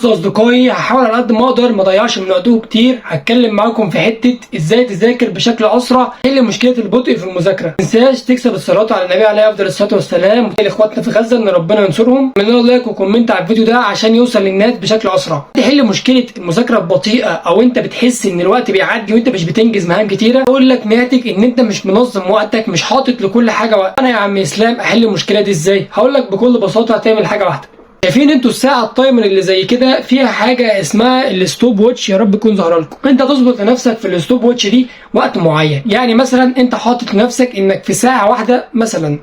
بصوا يا اصدقائي، هحاول على قد ما اقدر ما اضيعش من وقتكم كتير. هتكلم معاكم في حته ازاي تذاكر بشكل اسرع، تحل مشكله البطء في المذاكره. ما تنساش تكسب الصلاه على النبي عليه افضل الصلاه والسلام، لاخواتنا في غزه ان ربنا ينصرهم. من لايك وكومنت على الفيديو ده عشان يوصل للناس بشكل اسرع. تحل مشكله المذاكره البطيئه او انت بتحس ان الوقت بيعدي وانت مش بتنجز مهام كتيره، اقول لك ناتج ان انت مش منظم وقتك، مش حاطط لكل حاجه وقت. انا يا عم اسلام احل المشكله دي ازاي؟ هقول لك بكل بساطه. هتعمل حاجه واحده. شايفين انتوا الساعه التايمر اللي زي كده فيها حاجه اسمها الستوب ووتش، يا رب يكون ظهر لكم. انت تظبط لنفسك في الستوب ووتش دي وقت معين. يعني مثلا انت حاطط لنفسك انك في ساعه واحده مثلا،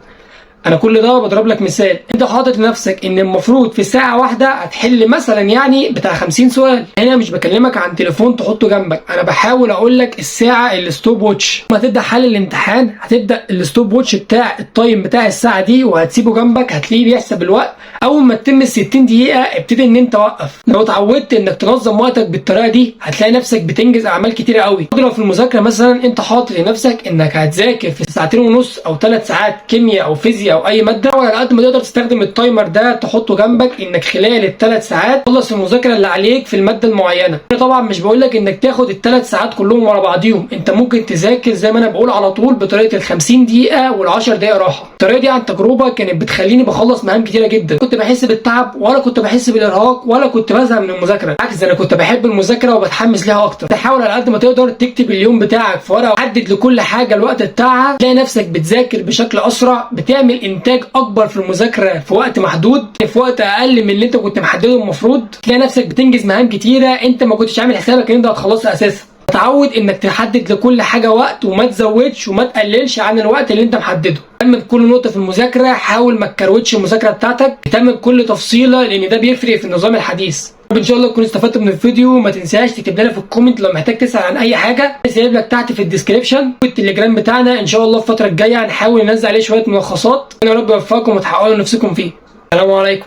انا كل ده بضرب لك مثال، انت حاطط لنفسك ان المفروض في ساعه واحده هتحل مثلا يعني بتاع 50 سؤال. هنا مش بكلمك عن تليفون تحطه جنبك، انا بحاول اقول لك الساعه الستوب ووتش. لما تبدا حل الامتحان هتبدا الستوب ووتش بتاع التايم بتاع الساعه دي وهتسيبه جنبك، هتلاقيه بيحسب الوقت. اول ما تتم ال 60 دقيقه ابتدي ان انت وقف. لو اتعودت انك تنظم وقتك بالطريقه دي هتلاقي نفسك بتنجز اعمال كتيره قوي. لو في المذاكره مثلا انت حاطط لنفسك انك هتذاكر في ساعتين ونص او 3 ساعات كيمياء او فيزياء او اي ماده، على قد ما تقدر تستخدم التايمر ده تحطه جنبك انك خلال الثلاث ساعات تخلص المذاكره اللي عليك في الماده المعينه. انا طبعا مش بقول لك انك تاخد الثلاث ساعات كلهم ورا بعضيهم، انت ممكن تذاكر زي ما انا بقول على طول بطريقه ال 50 دقيقه وال 10 دقائق راحه. الطريقه دي عن تجربه كانت بتخليني بخلص مهام كتيره جدا، كنت بحس بالتعب ولا كنت بحس بالارهاق ولا كنت بزهق من المذاكره. بالعكس انا كنت بحب المذاكره وبتحمس ليها اكتر. تحاول على قد ما تقدر تكتب اليوم بتاعك في ورقه وحدد لكل حاجه الوقت بتاعها، تلاقي نفسك بتذاكر بشكل اسرع، بتعمل انتاج اكبر في المذاكره في وقت محدود، في وقت اقل من اللي انت كنت محدده المفروض. تلاقي نفسك بتنجز مهام كتيره انت ما كنتش عامل حسابك ان انت هتخلصها اساسا. تعود انك تحدد لكل حاجه وقت وما تزودش وما تقللش عن الوقت اللي انت محدده. اهتم بكل نقطه في المذاكره، حاول ما تكروتش المذاكره بتاعتك، اهتم بكل تفصيله لان ده بيفرق في النظام الحديث. ان شاء الله تكون استفدت من الفيديو. ما تنساش تكتب لنا في الكومنت لو محتاج تسال عن اي حاجه، سايب لك تحت في الديسكربشن التليجرام بتاعنا. ان شاء الله الفتره الجايه هنحاول ننزل عليه شويه ملخصات. يا رب يوفقكم وتحققوا نفسكم فيه. السلام عليكم.